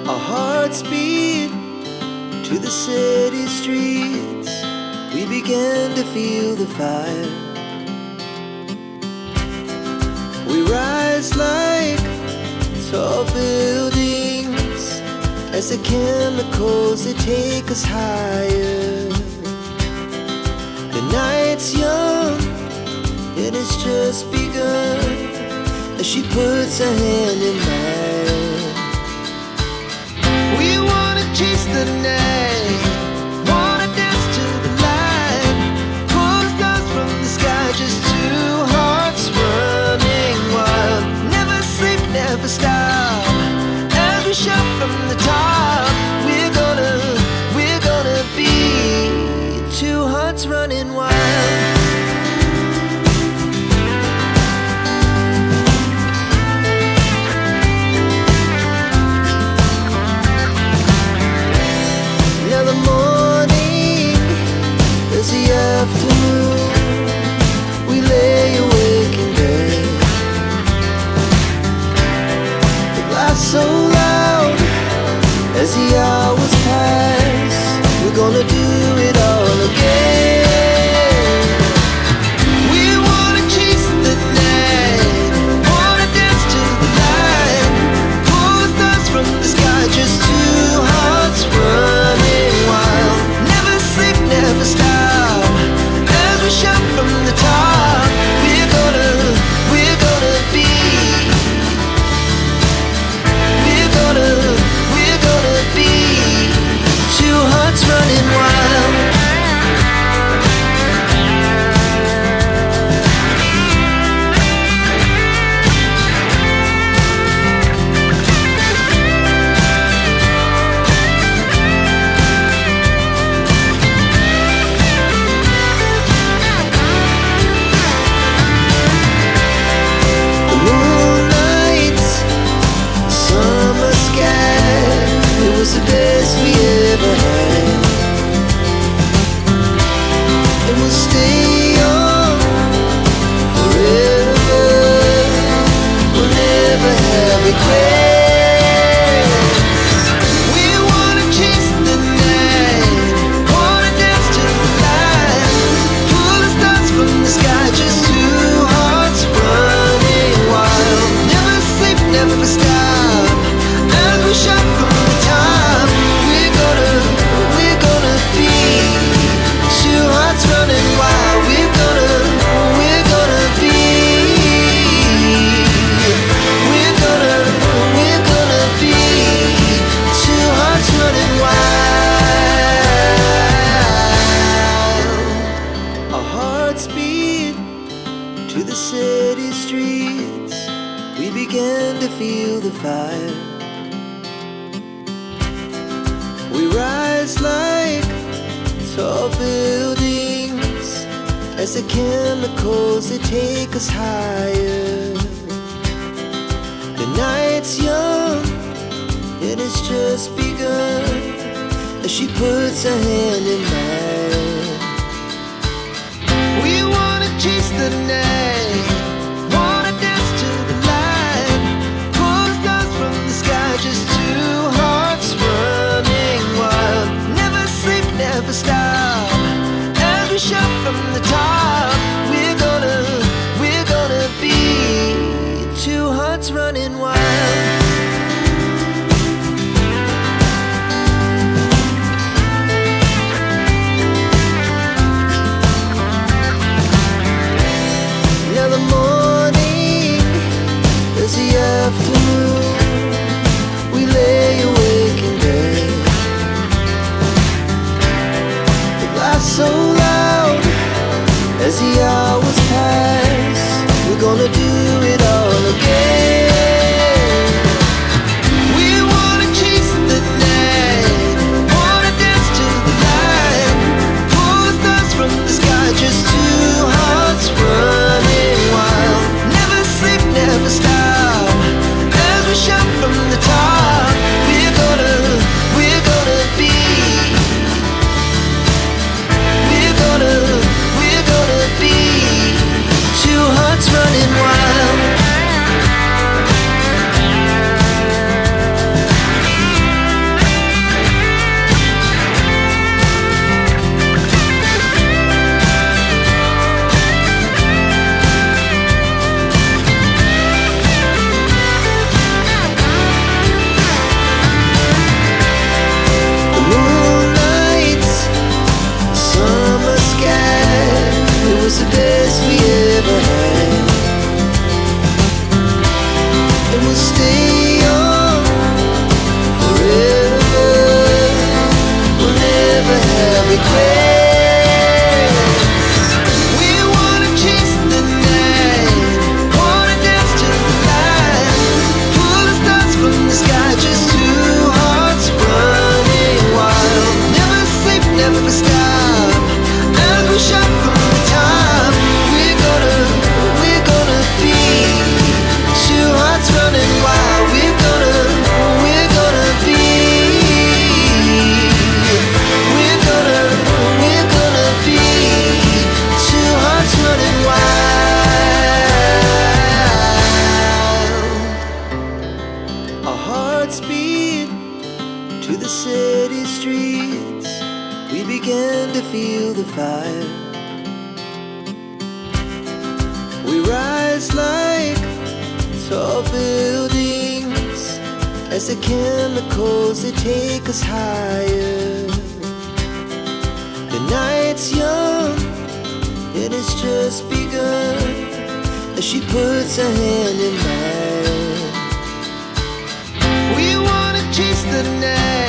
Our hearts beat to the city streets. We began to feel the fire. We rise like tall buildings as the chemicals, they take us higher. The night's young and it's just begun as she puts her hand in mine. We wanna chase the night, wanna dance to the light, pull stars from the sky, just two hearts running wild. Never sleep, never stop, as we shout from the top. We're gonna be two hearts running wild. Now the morning is the afternoon. We lay awake in bed. The glass so loud as the hours pass. We're gonna do it all again. We wanna chase the night, wanna dance to the light, pull stars from the sky, just two hearts running wild. Never sleep, never stop, as we shout from the top. We're gonna be. We're gonna be two hearts running wild. The moonlight, summer sky, it was the best we ever had. And we'll stay on forever. We'll never have regrets. We wanna chase the night, wanna dance to the light, pull the stars from the sky, just two hearts running wild. Never sleep, never stop, as we shout from the top. We're gonna be two hearts running wild. We're gonna be. We're gonna be two hearts running wild. Our hearts beat to the city streets. We began to feel the fire. We rise like tall buildings as the chemicals, they take us higher. The night's young and it's just begun as she puts her hand in mine. We wanna chase the night, wanna dance to the light, pull stars from the sky, just two hearts running wild. Never sleep, never stop, as we shout from the top. We're gonna be two hearts running wild. speed to the city streets. We began to feel the fire. We rise like tall buildings as the chemicals, they take us higher. The night's young, it has just begun, as she puts her hand in mine. We wanna chase the night.